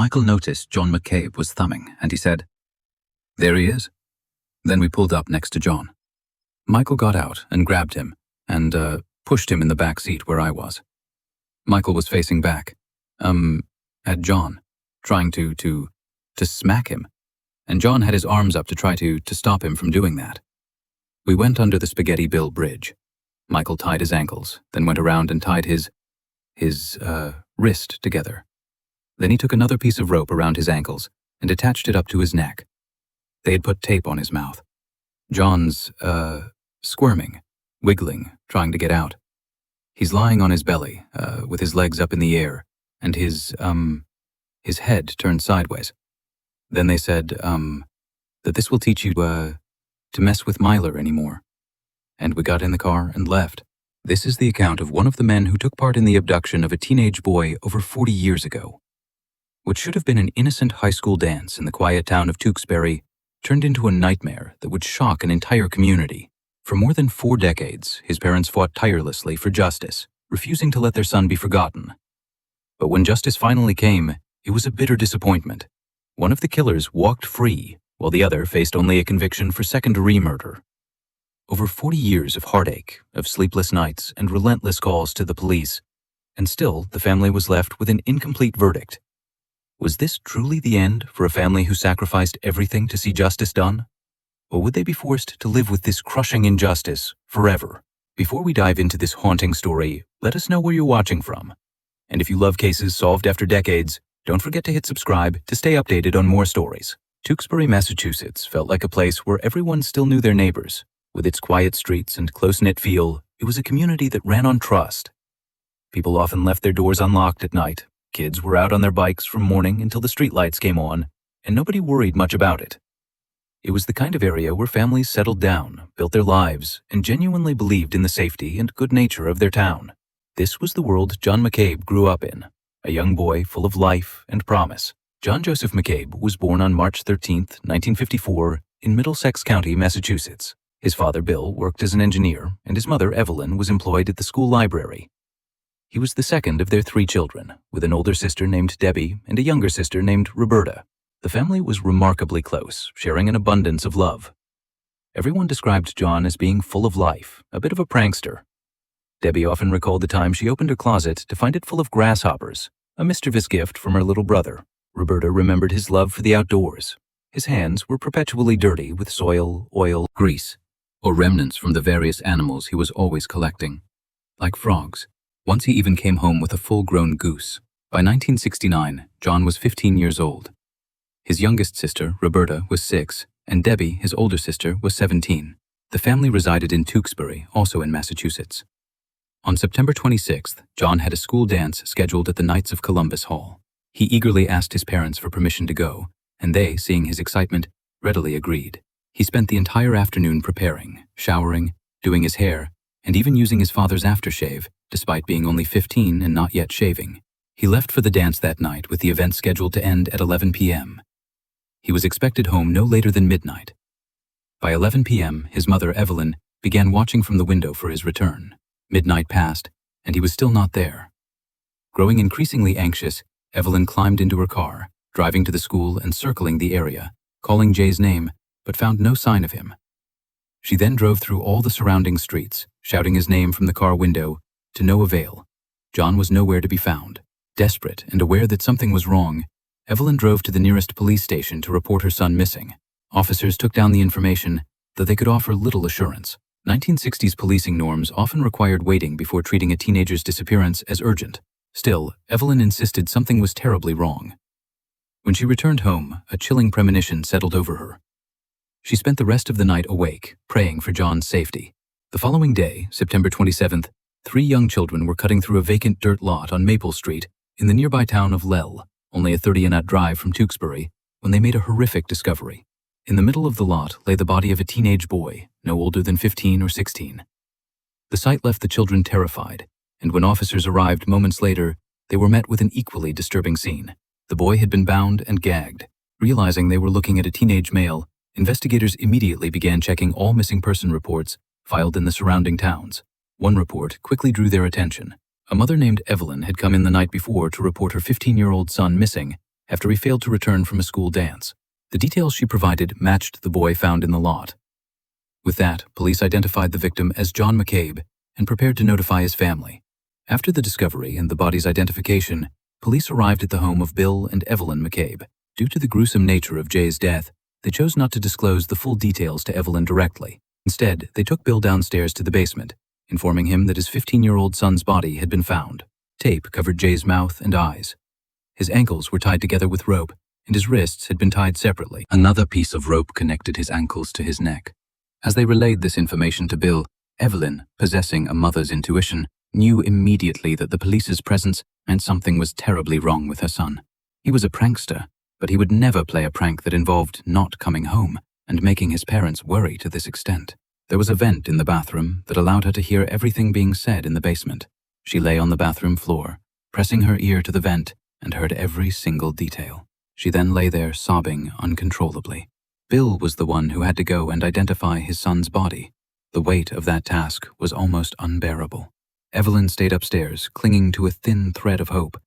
Michael noticed John McCabe was thumbing, and he said, "There he is." Then we pulled up next to John. Michael got out and grabbed him and pushed him in the back seat where I was. Michael was facing back, at John, trying to smack him, and John had his arms up to try to stop him from doing that. We went under the Spaghetti Bill Bridge. Michael tied his ankles, then went around and tied his wrist together. Then he took another piece of rope around his ankles and attached it up to his neck. They had put tape on his mouth. John's, squirming, wiggling, trying to get out. He's lying on his belly, with his legs up in the air, and his head turned sideways. Then they said, that this will teach you, to mess with Myler anymore. And we got in the car and left. This is the account of one of the men who took part in the abduction of a teenage boy over 40 years ago. What should have been an innocent high school dance in the quiet town of Tewksbury turned into a nightmare that would shock an entire community. For more than 4 decades, his parents fought tirelessly for justice, refusing to let their son be forgotten. But when justice finally came, it was a bitter disappointment. One of the killers walked free, while the other faced only a conviction for second-degree murder. Over 40 years of heartache, of sleepless nights, and relentless calls to the police, and still the family was left with an incomplete verdict. Was this truly the end for a family who sacrificed everything to see justice done? Or would they be forced to live with this crushing injustice forever? Before we dive into this haunting story, let us know where you're watching from. And if you love cases solved after decades, don't forget to hit subscribe to stay updated on more stories. Tewksbury, Massachusetts felt like a place where everyone still knew their neighbors. With its quiet streets and close-knit feel, it was a community that ran on trust. People often left their doors unlocked at night. Kids were out on their bikes from morning until the streetlights came on, and nobody worried much about it. It was the kind of area where families settled down, built their lives, and genuinely believed in the safety and good nature of their town. This was the world John McCabe grew up in, a young boy full of life and promise. John Joseph McCabe was born on March 13, 1954, in Middlesex County, Massachusetts. His father, Bill, worked as an engineer, and his mother, Evelyn, was employed at the school library. He was the second of their 3 children, with an older sister named Debbie and a younger sister named Roberta. The family was remarkably close, sharing an abundance of love. Everyone described John as being full of life, a bit of a prankster. Debbie often recalled the time she opened her closet to find it full of grasshoppers, a mischievous gift from her little brother. Roberta remembered his love for the outdoors. His hands were perpetually dirty with soil, oil, grease, or remnants from the various animals he was always collecting. Like frogs. Once he even came home with a full-grown goose. By 1969, John was 15 years old. His youngest sister, Roberta, was 6, and Debbie, his older sister, was 17. The family resided in Tewksbury, also in Massachusetts. On September 26th, John had a school dance scheduled at the Knights of Columbus Hall. He eagerly asked his parents for permission to go, and they, seeing his excitement, readily agreed. He spent the entire afternoon preparing, showering, doing his hair, and even using his father's aftershave, despite being only 15 and not yet shaving. He left for the dance that night with the event scheduled to end at 11 p.m. He was expected home no later than midnight. By 11 p.m., his mother, Evelyn, began watching from the window for his return. Midnight passed, and he was still not there. Growing increasingly anxious, Evelyn climbed into her car, driving to the school and circling the area, calling Jay's name, but found no sign of him. She then drove through all the surrounding streets, shouting his name from the car window, to no avail. John was nowhere to be found. Desperate and aware that something was wrong, Evelyn drove to the nearest police station to report her son missing. Officers took down the information, though they could offer little assurance. 1960s policing norms often required waiting before treating a teenager's disappearance as urgent. Still, Evelyn insisted something was terribly wrong. When she returned home, a chilling premonition settled over her. She spent the rest of the night awake, praying for John's safety. The following day, September 27th, 3 young children were cutting through a vacant dirt lot on Maple Street in the nearby town of Lell, only a 30-minute drive from Tewksbury, when they made a horrific discovery. In the middle of the lot lay the body of a teenage boy, no older than 15 or 16. The sight left the children terrified, and when officers arrived moments later, they were met with an equally disturbing scene. The boy had been bound and gagged. Realizing they were looking at a teenage male, investigators immediately began checking all missing person reports filed in the surrounding towns. One report quickly drew their attention. A mother named Evelyn had come in the night before to report her 15-year-old son missing after he failed to return from a school dance. The details she provided matched the boy found in the lot. With that, police identified the victim as John McCabe and prepared to notify his family. After the discovery and the body's identification, police arrived at the home of Bill and Evelyn McCabe. Due to the gruesome nature of Jay's death, they chose not to disclose the full details to Evelyn directly. Instead, they took Bill downstairs to the basement, informing him that his 15-year-old son's body had been found. Tape covered Jay's mouth and eyes. His ankles were tied together with rope, and his wrists had been tied separately. Another piece of rope connected his ankles to his neck. As they relayed this information to Bill, Evelyn, possessing a mother's intuition, knew immediately that the police's presence meant something was terribly wrong with her son. He was a prankster, but he would never play a prank that involved not coming home and making his parents worry to this extent. There was a vent in the bathroom that allowed her to hear everything being said in the basement. She lay on the bathroom floor, pressing her ear to the vent, and heard every single detail. She then lay there sobbing uncontrollably. Bill was the one who had to go and identify his son's body. The weight of that task was almost unbearable. Evelyn stayed upstairs, clinging to a thin thread of hope.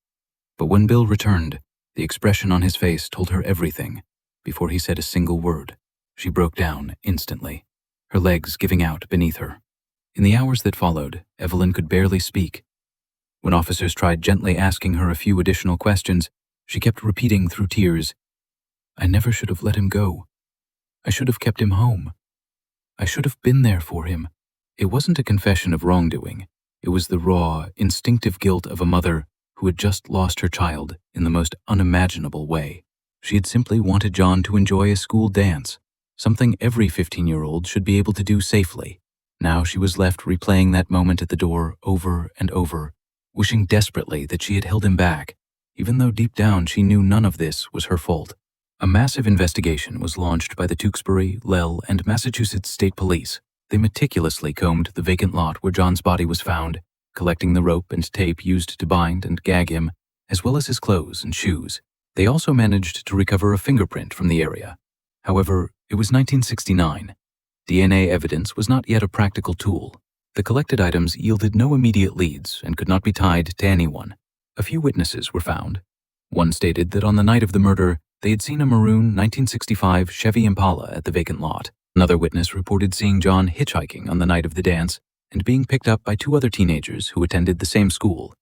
But when Bill returned, the expression on his face told her everything. Before he said a single word, she broke down instantly, her legs giving out beneath her. In the hours that followed, Evelyn could barely speak. When officers tried gently asking her a few additional questions, she kept repeating through tears, "I never should have let him go. I should have kept him home. I should have been there for him." It wasn't a confession of wrongdoing. It was the raw, instinctive guilt of a mother who had just lost her child in the most unimaginable way. She had simply wanted John to enjoy a school dance, something every 15-year-old should be able to do safely. Now she was left replaying that moment at the door over and over, wishing desperately that she had held him back, even though deep down she knew none of this was her fault. A massive investigation was launched by the Tewksbury, Lell, and Massachusetts State Police. They meticulously combed the vacant lot where John's body was found, collecting the rope and tape used to bind and gag him, as well as his clothes and shoes. They also managed to recover a fingerprint from the area. However, it was 1969. DNA evidence was not yet a practical tool. The collected items yielded no immediate leads and could not be tied to anyone. A few witnesses were found. One stated that on the night of the murder, they had seen a maroon 1965 Chevy Impala at the vacant lot. Another witness reported seeing John hitchhiking on the night of the dance and being picked up by two other teenagers who attended the same school,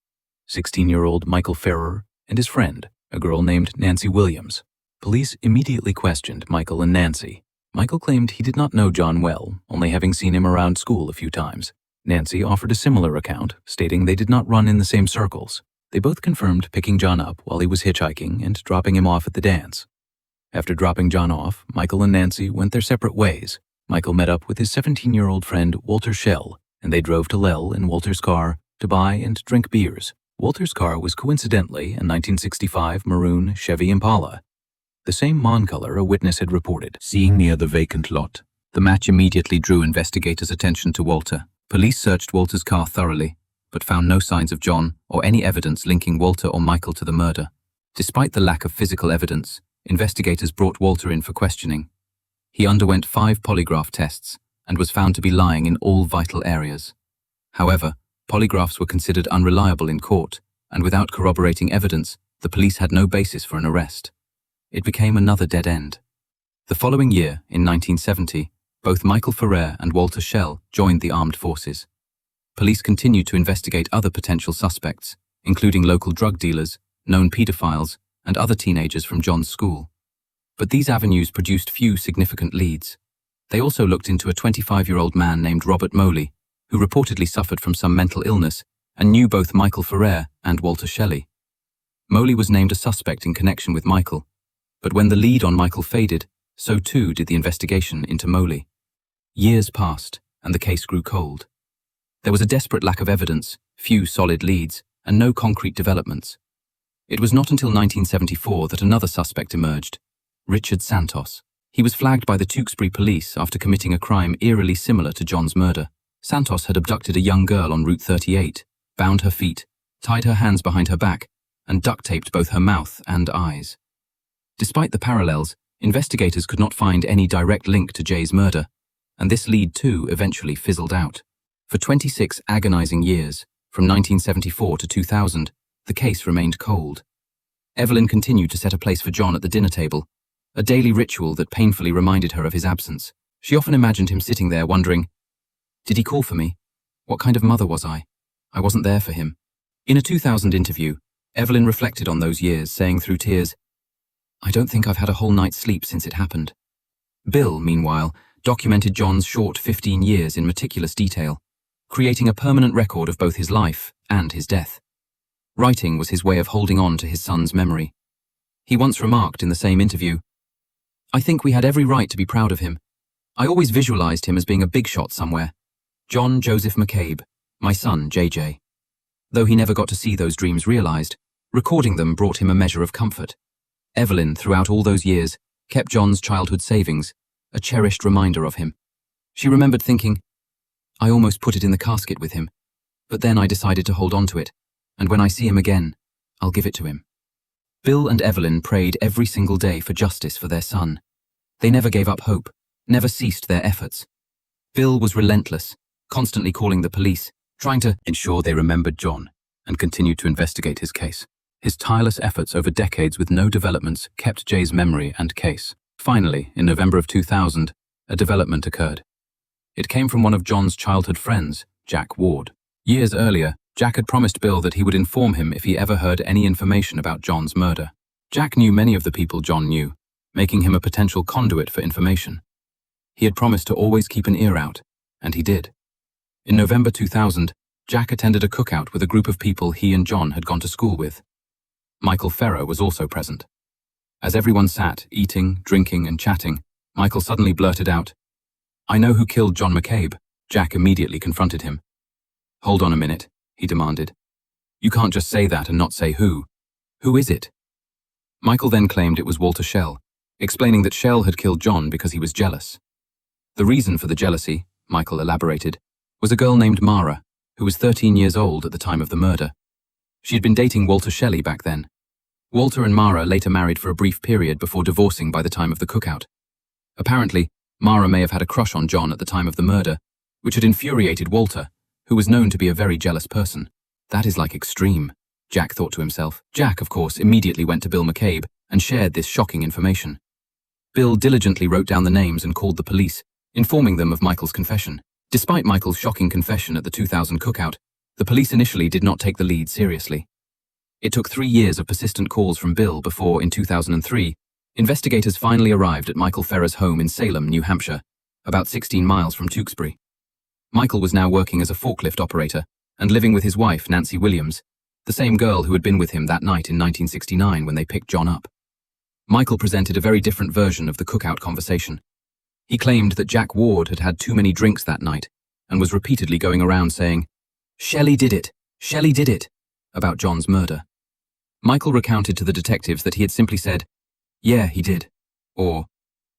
16-year-old Michael Ferrer and his friend, a girl named Nancy Williams. Police immediately questioned Michael and Nancy. Michael claimed he did not know John well, only having seen him around school a few times. Nancy offered a similar account, stating they did not run in the same circles. They both confirmed picking John up while he was hitchhiking and dropping him off at the dance. After dropping John off, Michael and Nancy went their separate ways. Michael met up with his 17-year-old friend Walter Schell, and they drove to Lell in Walter's car to buy and drink beers. Walter's car was coincidentally a 1965 maroon Chevy Impala, the same Mon color a witness had reported seeing near the vacant lot. The match immediately drew investigators' attention to Walter. Police searched Walter's car thoroughly, but found no signs of John or any evidence linking Walter or Michael to the murder. Despite the lack of physical evidence, investigators brought Walter in for questioning. He underwent 5 polygraph tests and was found to be lying in all vital areas. However, polygraphs were considered unreliable in court, and without corroborating evidence, the police had no basis for an arrest. It became another dead end. The following year, in 1970, both Michael Ferrer and Walter Schell joined the armed forces. Police continued to investigate other potential suspects, including local drug dealers, known pedophiles, and other teenagers from John's school. But these avenues produced few significant leads. They also looked into a 25-year-old man named Robert Moley, who reportedly suffered from some mental illness and knew both Michael Ferrer and Walter Shelley. Moley was named a suspect in connection with Michael, but when the lead on Michael faded, so too did the investigation into Moley. Years passed, and the case grew cold. There was a desperate lack of evidence, few solid leads, and no concrete developments. It was not until 1974 that another suspect emerged, Richard Santos. He was flagged by the Tewksbury police after committing a crime eerily similar to John's murder. Santos had abducted a young girl on Route 38, bound her feet, tied her hands behind her back, and duct-taped both her mouth and eyes. Despite the parallels, investigators could not find any direct link to Jay's murder, and this lead too eventually fizzled out. For 26 agonizing years, from 1974 to 2000, the case remained cold. Evelyn continued to set a place for John at the dinner table, a daily ritual that painfully reminded her of his absence. She often imagined him sitting there wondering, did he call for me? What kind of mother was I? I wasn't there for him. In a 2000 interview, Evelyn reflected on those years, saying through tears, I don't think I've had a whole night's sleep since it happened. Bill, meanwhile, documented John's short 15 years in meticulous detail, creating a permanent record of both his life and his death. Writing was his way of holding on to his son's memory. He once remarked in the same interview, I think we had every right to be proud of him. I always visualized him as being a big shot somewhere. John Joseph McCabe, my son JJ. Though he never got to see those dreams realized, recording them brought him a measure of comfort. Evelyn, throughout all those years, kept John's childhood savings, a cherished reminder of him. She remembered thinking, I almost put it in the casket with him, but then I decided to hold on to it, and when I see him again, I'll give it to him. Bill and Evelyn prayed every single day for justice for their son. They never gave up hope, never ceased their efforts. Bill was relentless, constantly calling the police, trying to ensure they remembered John and continued to investigate his case. His tireless efforts over decades with no developments kept Jay's memory and case. Finally, in November of 2000, a development occurred. It came from one of John's childhood friends, Jack Ward. Years earlier, Jack had promised Bill that he would inform him if he ever heard any information about John's murder. Jack knew many of the people John knew, making him a potential conduit for information. He had promised to always keep an ear out, and he did. In November 2000, Jack attended a cookout with a group of people he and John had gone to school with. Michael Ferrer was also present. As everyone sat, eating, drinking, and chatting, Michael suddenly blurted out, I know who killed John McCabe. Jack immediately confronted him. Hold on a minute, he demanded. You can't just say that and not say who. Who is it? Michael then claimed it was Walter Schell, explaining that Schell had killed John because he was jealous. The reason for the jealousy, Michael elaborated, was a girl named Mara, who was 13 years old at the time of the murder. She had been dating Walter Shelley back then. Walter and Mara later married for a brief period before divorcing by the time of the cookout. Apparently, Mara may have had a crush on John at the time of the murder, which had infuriated Walter, who was known to be a very jealous person. That is like extreme, Jack thought to himself. Jack, of course, immediately went to Bill McCabe and shared this shocking information. Bill diligently wrote down the names and called the police, informing them of Michael's confession. Despite Michael's shocking confession at the 2000 cookout, the police initially did not take the lead seriously. It took 3 years of persistent calls from Bill before, in 2003, investigators finally arrived at Michael Ferrer's home in Salem, New Hampshire, about 16 miles from Tewksbury. Michael was now working as a forklift operator and living with his wife, Nancy Williams, the same girl who had been with him that night in 1969 when they picked John up. Michael presented a very different version of the cookout conversation. He claimed that Jack Ward had had too many drinks that night and was repeatedly going around saying, Shelley did it, Shelley did it, about John's murder. Michael recounted to the detectives that he had simply said, yeah, he did, or,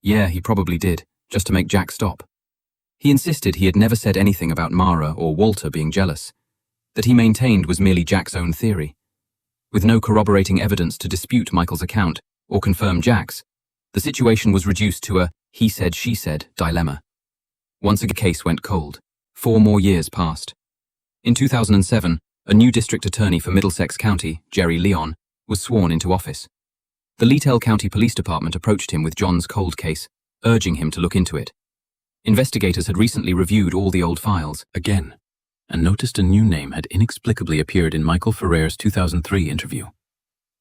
yeah, he probably did, just to make Jack stop. He insisted he had never said anything about Mara or Walter being jealous, that he maintained was merely Jack's own theory. With no corroborating evidence to dispute Michael's account or confirm Jack's, the situation was reduced to a he said, she said dilemma. Once the case went cold, 4 more years passed. In 2007, a new district attorney for Middlesex County, Jerry Leon, was sworn into office. The Littell County Police Department approached him with John's cold case, urging him to look into it. Investigators had recently reviewed all the old files again and noticed a new name had inexplicably appeared in Michael Ferrer's 2003 interview.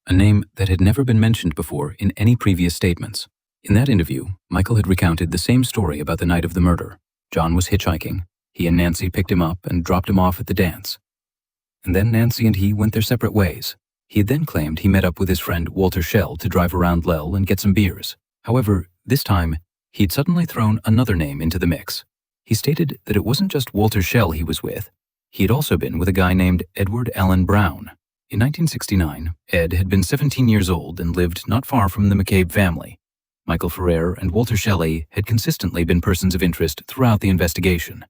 A name that had never been mentioned before in any previous statements. In that interview, Michael had recounted the same story about the night of the murder. John was hitchhiking. He and Nancy picked him up and dropped him off at the dance. And then Nancy and he went their separate ways. He had then claimed he met up with his friend Walter Schell to drive around Lell and get some beers. However, this time, he had suddenly thrown another name into the mix. He stated that it wasn't just Walter Schell he was with. He had also been with a guy named Edward Allen Brown. In 1969, Ed had been 17 years old and lived not far from the McCabe family. Michael Ferrer and Walter Shelley had consistently been persons of interest throughout the investigation.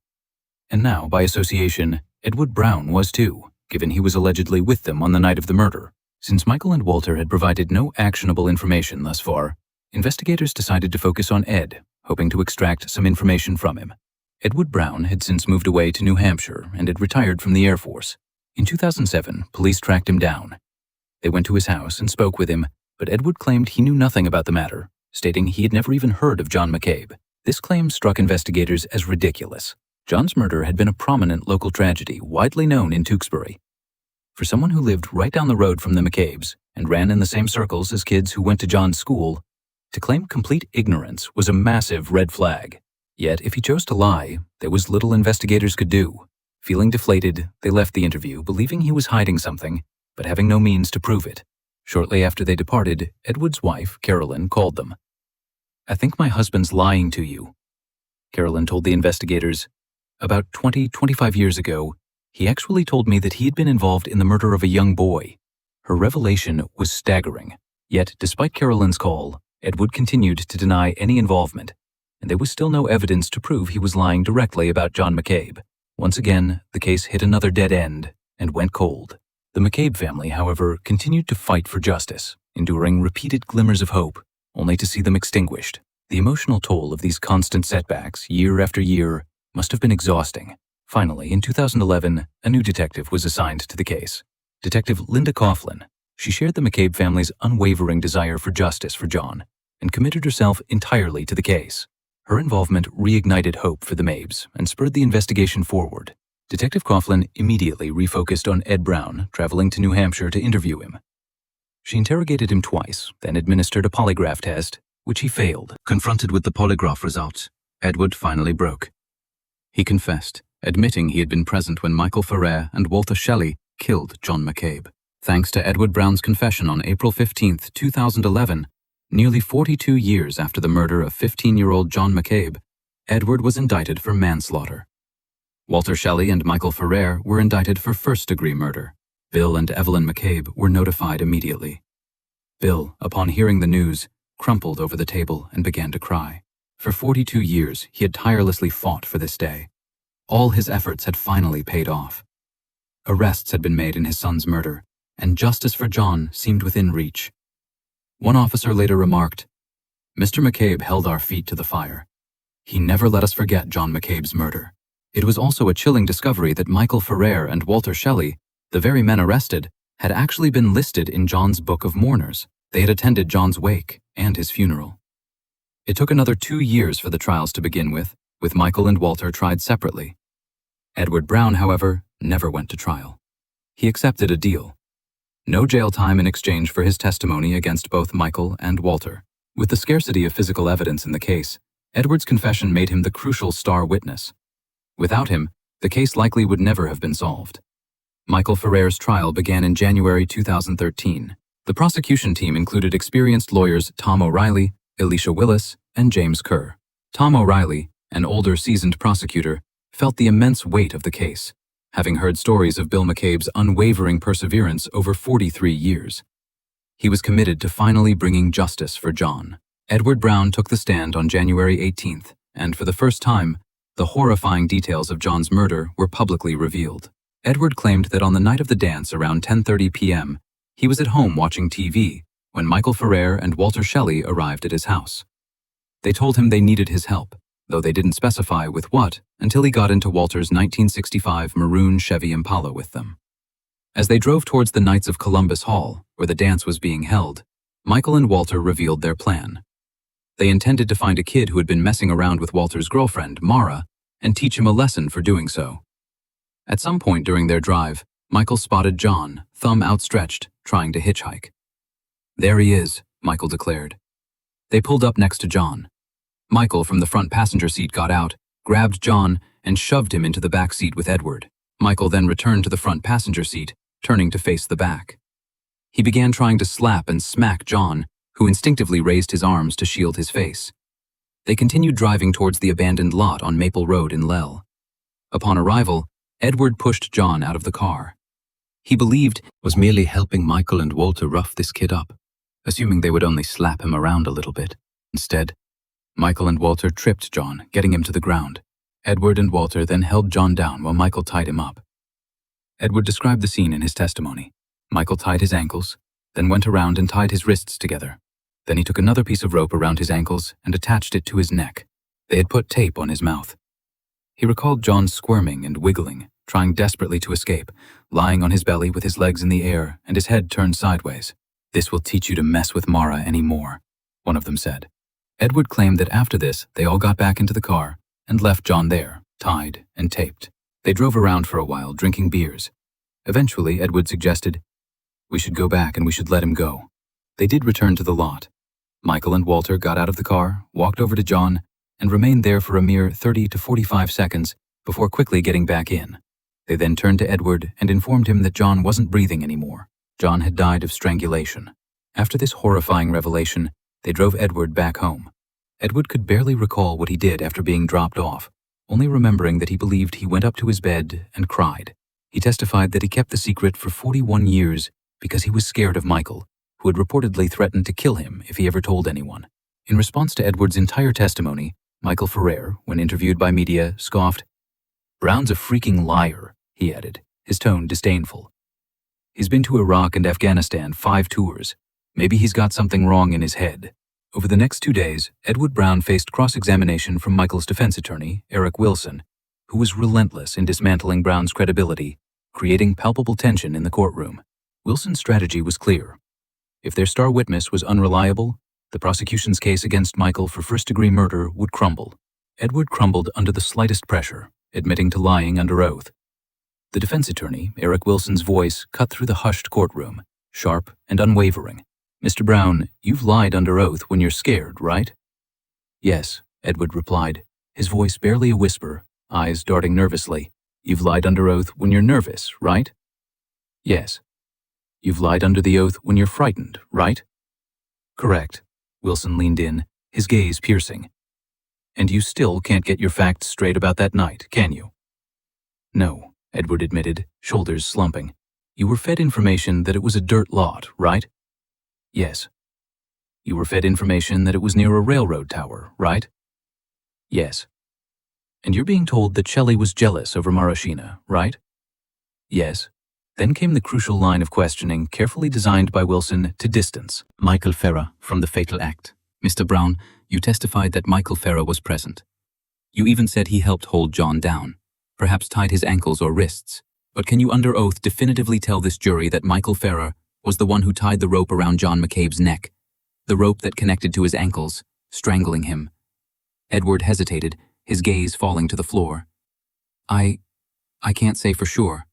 And now, by association, Edward Brown was too, given he was allegedly with them on the night of the murder. Since Michael and Walter had provided no actionable information thus far, investigators decided to focus on Ed, hoping to extract some information from him. Edward Brown had since moved away to New Hampshire and had retired from the Air Force. In 2007, police tracked him down. They went to his house and spoke with him, but Edward claimed he knew nothing about the matter, stating he had never even heard of John McCabe. This claim struck investigators as ridiculous. John's murder had been a prominent local tragedy, widely known in Tewksbury. For someone who lived right down the road from the McCabes and ran in the same circles as kids who went to John's school, to claim complete ignorance was a massive red flag. Yet, if he chose to lie, there was little investigators could do. Feeling deflated, they left the interview, believing he was hiding something, but having no means to prove it. Shortly after they departed, Edward's wife, Carolyn, called them. "I think my husband's lying to you," Carolyn told the investigators. "About 25 years ago, he actually told me that he had been involved in the murder of a young boy." Her revelation was staggering. Yet, despite Carolyn's call, Edward continued to deny any involvement, and there was still no evidence to prove he was lying directly about John McCabe. Once again, the case hit another dead end and went cold. The McCabe family, however, continued to fight for justice, enduring repeated glimmers of hope, only to see them extinguished. The emotional toll of these constant setbacks, year after year, must have been exhausting. Finally, in 2011, a new detective was assigned to the case. Detective Linda Coughlin. She shared the McCabe family's unwavering desire for justice for John and committed herself entirely to the case. Her involvement reignited hope for the Mabes and spurred the investigation forward. Detective Coughlin immediately refocused on Ed Brown, traveling to New Hampshire to interview him. She interrogated him twice, then administered a polygraph test, which he failed. Confronted with the polygraph results, Edward finally broke. He confessed, admitting he had been present when Michael Ferrer and Walter Shelley killed John McCabe. Thanks to Edward Brown's confession on April 15, 2011, nearly 42 years after the murder of 15-year-old John McCabe, Edward was indicted for manslaughter. Walter Shelley and Michael Ferrer were indicted for first-degree murder. Bill and Evelyn McCabe were notified immediately. Bill, upon hearing the news, crumpled over the table and began to cry. For 42 years, he had tirelessly fought for this day. All his efforts had finally paid off. Arrests had been made in his son's murder, and justice for John seemed within reach. One officer later remarked, "Mr. McCabe held our feet to the fire. He never let us forget John McCabe's murder." It was also a chilling discovery that Michael Ferrer and Walter Shelley, the very men arrested, had actually been listed in John's Book of Mourners. They had attended John's wake and his funeral. It took another 2 years for the trials to begin with Michael and Walter tried separately. Edward Brown, however, never went to trial. He accepted a deal. No jail time in exchange for his testimony against both Michael and Walter. With the scarcity of physical evidence in the case, Edward's confession made him the crucial star witness. Without him, the case likely would never have been solved. Michael Ferrer's trial began in January 2013. The prosecution team included experienced lawyers Tom O'Reilly, Alicia Willis, and James Kerr. Tom O'Reilly, an older seasoned prosecutor, felt the immense weight of the case, having heard stories of Bill McCabe's unwavering perseverance over 43 years. He was committed to finally bringing justice for John. Edward Brown took the stand on January 18th, and for the first time, the horrifying details of John's murder were publicly revealed. Edward claimed that on the night of the dance around 10:30 p.m., he was at home watching TV when Michael Ferrer and Walter Shelley arrived at his house. They told him they needed his help, though they didn't specify with what until he got into Walter's 1965 maroon Chevy Impala with them. As they drove towards the Knights of Columbus Hall, where the dance was being held, Michael and Walter revealed their plan. They intended to find a kid who had been messing around with Walter's girlfriend, Mara, and teach him a lesson for doing so. At some point during their drive, Michael spotted John, thumb outstretched, trying to hitchhike. "There he is," Michael declared. They pulled up next to John. Michael from the front passenger seat got out, grabbed John, and shoved him into the back seat with Edward. Michael then returned to the front passenger seat, turning to face the back. He began trying to slap and smack John, who instinctively raised his arms to shield his face. They continued driving towards the abandoned lot on Maple Road in Lell. Upon arrival, Edward pushed John out of the car. He believed was merely helping Michael and Walter rough this kid up, assuming they would only slap him around a little bit. Instead, Michael and Walter tripped John, getting him to the ground. Edward and Walter then held John down while Michael tied him up. Edward described the scene in his testimony. Michael tied his ankles, then went around and tied his wrists together. Then he took another piece of rope around his ankles and attached it to his neck. They had put tape on his mouth. He recalled John squirming and wiggling, trying desperately to escape, lying on his belly with his legs in the air and his head turned sideways. "This will teach you to mess with Mara anymore," one of them said. Edward claimed that after this, they all got back into the car and left John there, tied and taped. They drove around for a while, drinking beers. Eventually, Edward suggested, "We should go back and we should let him go." They did return to the lot. Michael and Walter got out of the car, walked over to John, and remained there for a mere 30 to 45 seconds before quickly getting back in. They then turned to Edward and informed him that John wasn't breathing anymore. John had died of strangulation. After this horrifying revelation, they drove Edward back home. Edward could barely recall what he did after being dropped off, only remembering that he believed he went up to his bed and cried. He testified that he kept the secret for 41 years because he was scared of Michael, who had reportedly threatened to kill him if he ever told anyone. In response to Edward's entire testimony, Michael Ferrer, when interviewed by media, scoffed. "Brown's a freaking liar," he added, his tone disdainful. "He's been to Iraq and Afghanistan 5 tours. Maybe he's got something wrong in his head." Over the next 2 days, Edward Brown faced cross-examination from Michael's defense attorney, Eric Wilson, who was relentless in dismantling Brown's credibility, creating palpable tension in the courtroom. Wilson's strategy was clear. If their star witness was unreliable, the prosecution's case against Michael for first-degree murder would crumble. Edward crumbled under the slightest pressure, admitting to lying under oath. The defense attorney, Eric Wilson's voice cut through the hushed courtroom, sharp and unwavering. "Mr. Brown, you've lied under oath when you're scared, right?" "Yes," Edward replied, his voice barely a whisper, eyes darting nervously. "You've lied under oath when you're nervous, right?" "Yes." "You've lied under the oath when you're frightened, right?" "Correct." Wilson leaned in, his gaze piercing. "And you still can't get your facts straight about that night, can you?" "No," Edward admitted, shoulders slumping. "You were fed information that it was a dirt lot, right?" "Yes." "You were fed information that it was near a railroad tower, right?" "Yes." "And you're being told that Shelley was jealous over Marashina, right?" "Yes." Then came the crucial line of questioning carefully designed by Wilson to distance Michael Ferrer from the fatal act. "Mr. Brown, you testified that Michael Ferrer was present. You even said he helped hold John down, perhaps tied his ankles or wrists. But can you under oath definitively tell this jury that Michael Ferrer was the one who tied the rope around John McCabe's neck, the rope that connected to his ankles, strangling him?" Edward hesitated, his gaze falling to the floor. I can't say for sure."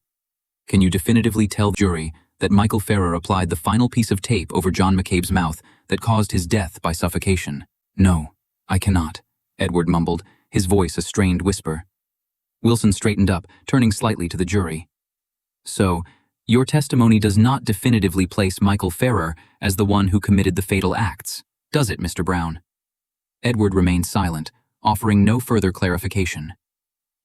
"Can you definitively tell the jury that Michael Ferrer applied the final piece of tape over John McCabe's mouth that caused his death by suffocation?" "No, I cannot," Edward mumbled, his voice a strained whisper. Wilson straightened up, turning slightly to the jury. "So, your testimony does not definitively place Michael Ferrer as the one who committed the fatal acts, does it, Mr. Brown?" Edward remained silent, offering no further clarification.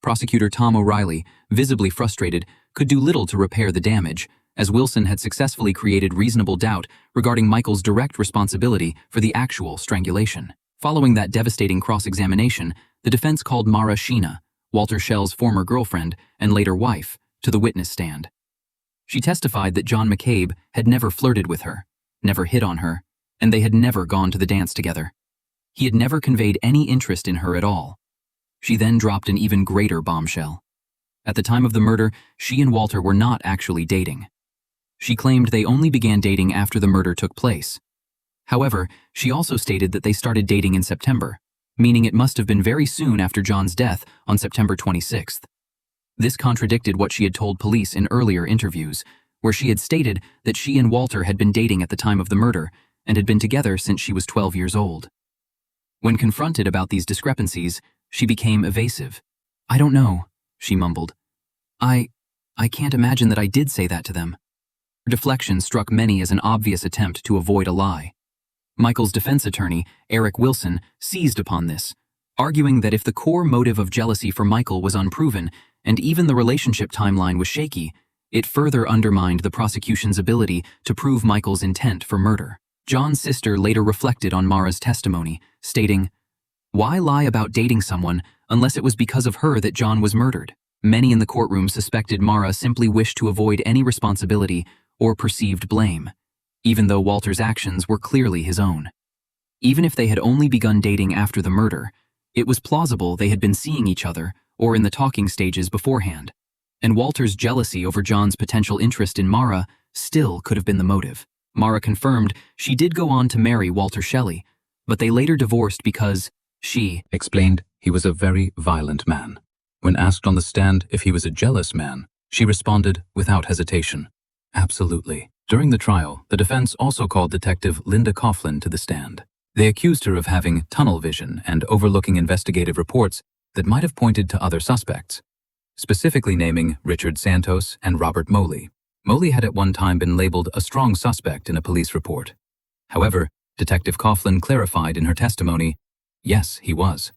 Prosecutor Tom O'Reilly, visibly frustrated, could do little to repair the damage, as Wilson had successfully created reasonable doubt regarding Michael's direct responsibility for the actual strangulation. Following that devastating cross-examination, the defense called Mara Sheena, Walter Schell's former girlfriend and later wife, to the witness stand. She testified that John McCabe had never flirted with her, never hit on her, and they had never gone to the dance together. He had never conveyed any interest in her at all. She then dropped an even greater bombshell. At the time of the murder, she and Walter were not actually dating. She claimed they only began dating after the murder took place. However, she also stated that they started dating in September, meaning it must have been very soon after John's death on September 26th. This contradicted what she had told police in earlier interviews, where she had stated that she and Walter had been dating at the time of the murder and had been together since she was 12 years old. When confronted about these discrepancies, she became evasive. "I don't know," she mumbled. I can't imagine that I did say that to them." Her deflection struck many as an obvious attempt to avoid a lie. Michael's defense attorney, Eric Wilson, seized upon this, arguing that if the core motive of jealousy for Michael was unproven and even the relationship timeline was shaky, it further undermined the prosecution's ability to prove Michael's intent for murder. John's sister later reflected on Mara's testimony, stating, "Why lie about dating someone unless it was because of her that John was murdered?" Many in the courtroom suspected Mara simply wished to avoid any responsibility or perceived blame, even though Walter's actions were clearly his own. Even if they had only begun dating after the murder, it was plausible they had been seeing each other or in the talking stages beforehand. And Walter's jealousy over John's potential interest in Mara still could have been the motive. Mara confirmed she did go on to marry Walter Shelley, but they later divorced because she explained he was a very violent man. When asked on the stand if he was a jealous man, she responded without hesitation, absolutely. During the trial, the defense also called Detective Linda Coughlin to the stand. They accused her of having tunnel vision and overlooking investigative reports that might have pointed to other suspects, specifically naming Richard Santos and Robert Moley. Moley had at one time been labeled a strong suspect in a police report. However, Detective Coughlin clarified in her testimony, yes, he was.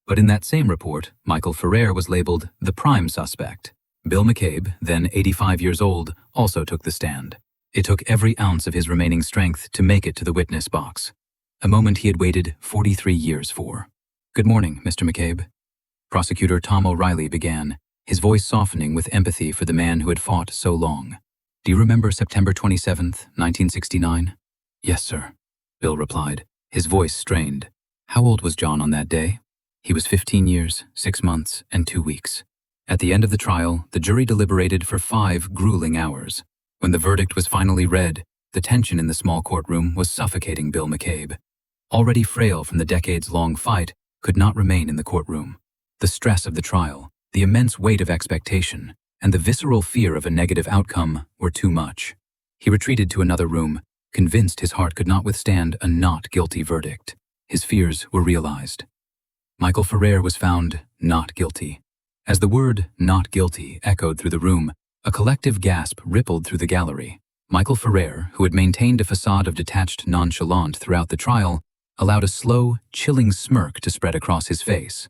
But in that same report, Michael Ferrer was labeled the prime suspect. Bill McCabe, then 85 years old, also took the stand. It took every ounce of his remaining strength to make it to the witness box, a moment he had waited 43 years for. "Good morning, Mr. McCabe." Prosecutor Tom O'Reilly began, his voice softening with empathy for the man who had fought so long. "Do you remember September 27th, 1969? "Yes, sir," Bill replied, his voice strained. "How old was John on that day?" "He was 15 years, 6 months, and 2 weeks. At the end of the trial, the jury deliberated for 5 grueling hours. When the verdict was finally read, the tension in the small courtroom was suffocating Bill McCabe. Already frail from the decades-long fight, could not remain in the courtroom. The stress of the trial, the immense weight of expectation, and the visceral fear of a negative outcome were too much. He retreated to another room, convinced his heart could not withstand a not guilty verdict. His fears were realized. Michael Ferrer was found not guilty. As the word "not guilty" echoed through the room, a collective gasp rippled through the gallery. Michael Ferrer, who had maintained a facade of detached nonchalance throughout the trial, allowed a slow, chilling smirk to spread across his face.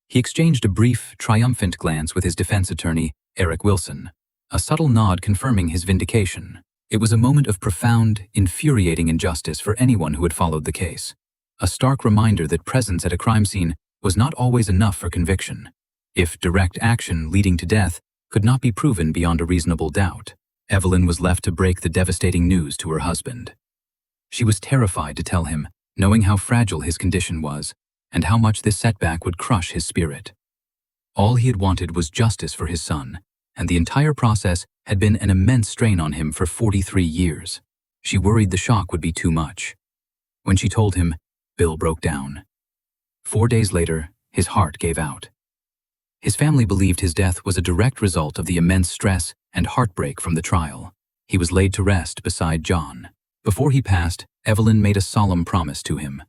He exchanged a brief, triumphant glance with his defense attorney, Eric Wilson, a subtle nod confirming his vindication. It was a moment of profound, infuriating injustice for anyone who had followed the case. A stark reminder that presence at a crime scene was not always enough for conviction. If direct action leading to death could not be proven beyond a reasonable doubt, Evelyn was left to break the devastating news to her husband. She was terrified to tell him, knowing how fragile his condition was, and how much this setback would crush his spirit. All he had wanted was justice for his son, and the entire process had been an immense strain on him for 43 years. She worried the shock would be too much. When she told him, Bill broke down. 4 days later, his heart gave out. His family believed his death was a direct result of the immense stress and heartbreak from the trial. He was laid to rest beside John. Before he passed, Evelyn made a solemn promise to him.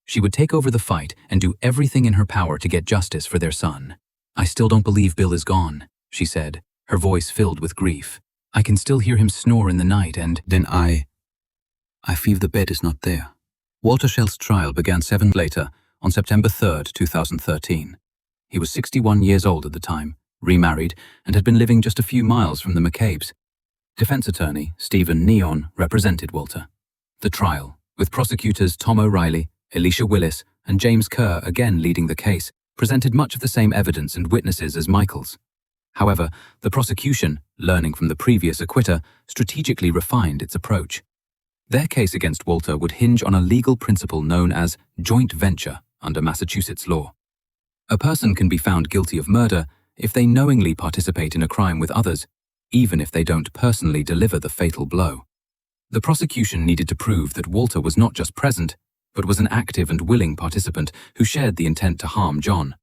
She would take over the fight and do everything in her power to get justice for their son. "I still don't believe Bill is gone," she said, her voice filled with grief. "I can still hear him snore in the night and then I feel the bed is not there." Walter Shell's trial began 7 later, on September 3rd, 2013. He was 61 years old at the time, remarried, and had been living just a few miles from the McCabes. Defense attorney Stephen Neon represented Walter. The trial, with prosecutors Tom O'Reilly, Alicia Willis, and James Kerr again leading the case, presented much of the same evidence and witnesses as Michael's. However, the prosecution, learning from the previous acquitter, strategically refined its approach. Their case against Walter would hinge on a legal principle known as joint venture under Massachusetts law. A person can be found guilty of murder if they knowingly participate in a crime with others, even if they don't personally deliver the fatal blow. The prosecution needed to prove that Walter was not just present, but was an active and willing participant who shared the intent to harm John.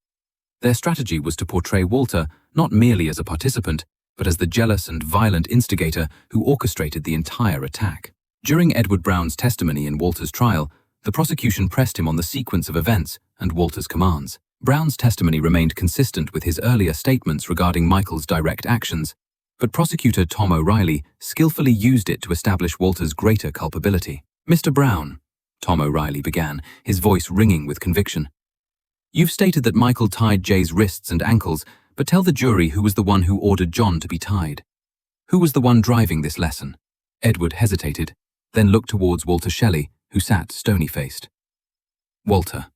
Their strategy was to portray Walter not merely as a participant, but as the jealous and violent instigator who orchestrated the entire attack. During Edward Brown's testimony in Walter's trial, the prosecution pressed him on the sequence of events and Walter's commands. Brown's testimony remained consistent with his earlier statements regarding Michael's direct actions, but prosecutor Tom O'Reilly skillfully used it to establish Walter's greater culpability. "Mr. Brown," Tom O'Reilly began, his voice ringing with conviction, "you've stated that Michael tied Jay's wrists and ankles, but tell the jury who was the one who ordered John to be tied. Who was the one driving this lesson?" Edward hesitated, then looked towards Walter Shelley, who sat stony-faced. "Walter.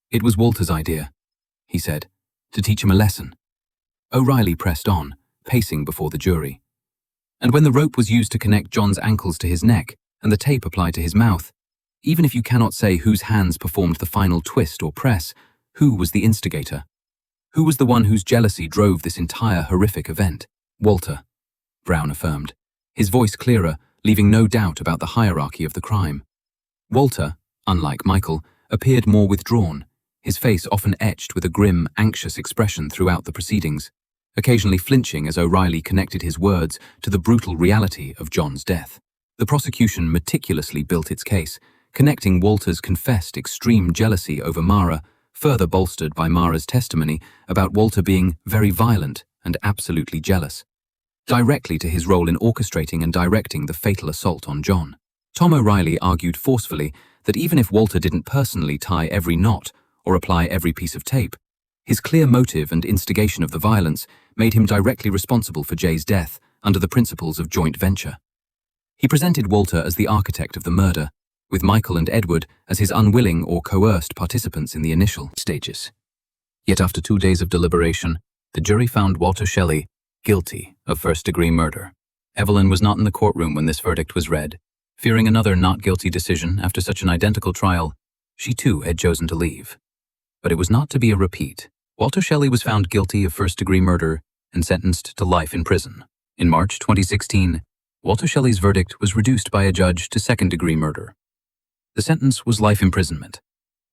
It was Walter's idea," he said, "to teach him a lesson." O'Reilly pressed on, pacing before the jury. "And when the rope was used to connect John's ankles to his neck and the tape applied to his mouth, even if you cannot say whose hands performed the final twist or press, who was the instigator? Who was the one whose jealousy drove this entire horrific event? Walter, Brown affirmed, his voice clearer, leaving no doubt about the hierarchy of the crime. Walter, unlike Michael, appeared more withdrawn, his face often etched with a grim, anxious expression throughout the proceedings, occasionally flinching as O'Reilly connected his words to the brutal reality of John's death. The prosecution meticulously built its case, connecting Walter's confessed extreme jealousy over Mara, further bolstered by Mara's testimony about Walter being very violent and absolutely jealous, directly to his role in orchestrating and directing the fatal assault on John. Tom O'Reilly argued forcefully that even if Walter didn't personally tie every knot or apply every piece of tape, his clear motive and instigation of the violence made him directly responsible for Jay's death under the principles of joint venture. He presented Walter as the architect of the murder, with Michael and Edward as his unwilling or coerced participants in the initial stages. Yet after 2 days of deliberation, the jury found Walter Shelley guilty of first-degree murder. Evelyn was not in the courtroom when this verdict was read. Fearing another not guilty decision after such an identical trial, she too had chosen to leave. But it was not to be a repeat. Walter Shelley was found guilty of first-degree murder and sentenced to life in prison. In March 2016, Walter Shelley's verdict was reduced by a judge to second-degree murder. The sentence was life imprisonment,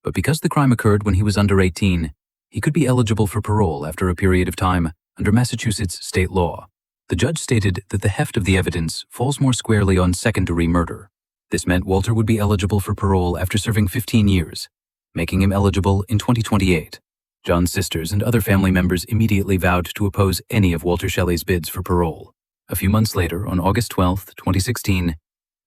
but because the crime occurred when he was under 18, he could be eligible for parole after a period of time under Massachusetts state law. The judge stated that the heft of the evidence falls more squarely on second-degree murder. This meant Walter would be eligible for parole after serving 15 years, making him eligible in 2028. John's sisters and other family members immediately vowed to oppose any of Walter Shelley's bids for parole. A few months later, on August 12, 2016,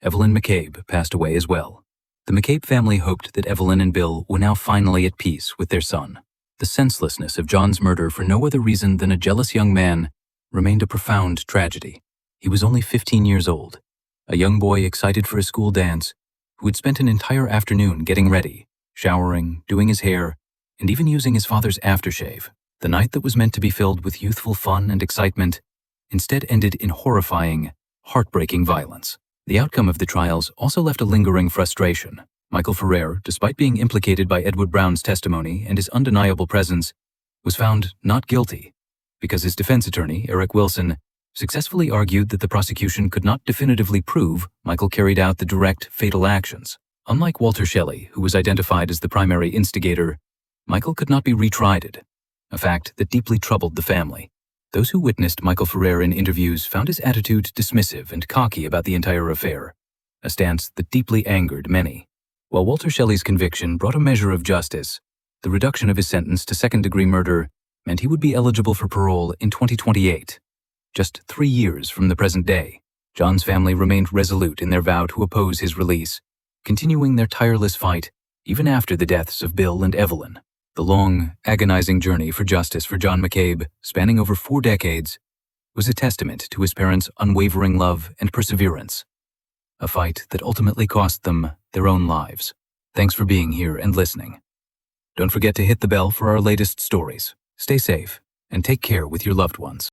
Evelyn McCabe passed away as well. The McCabe family hoped that Evelyn and Bill were now finally at peace with their son. The senselessness of John's murder for no other reason than a jealous young man remained a profound tragedy. He was only 15 years old, a young boy excited for a school dance, who had spent an entire afternoon getting ready, showering, doing his hair, and even using his father's aftershave. The night that was meant to be filled with youthful fun and excitement instead ended in horrifying, heartbreaking violence. The outcome of the trials also left a lingering frustration. Michael Ferrer, despite being implicated by Edward Brown's testimony and his undeniable presence, was found not guilty because his defense attorney, Eric Wilson, successfully argued that the prosecution could not definitively prove Michael carried out the direct, fatal actions. Unlike Walter Shelley, who was identified as the primary instigator, Michael could not be retried, a fact that deeply troubled the family. Those who witnessed Michael Ferrer in interviews found his attitude dismissive and cocky about the entire affair, a stance that deeply angered many. While Walter Shelley's conviction brought a measure of justice, the reduction of his sentence to second-degree murder meant he would be eligible for parole in 2028, just 3 years from the present day. John's family remained resolute in their vow to oppose his release, continuing their tireless fight even after the deaths of Bill and Evelyn. The long, agonizing journey for justice for John McCabe, spanning over 4 decades, was a testament to his parents' unwavering love and perseverance, a fight that ultimately cost them their own lives. Thanks for being here and listening. Don't forget to hit the bell for our latest stories. Stay safe and take care with your loved ones.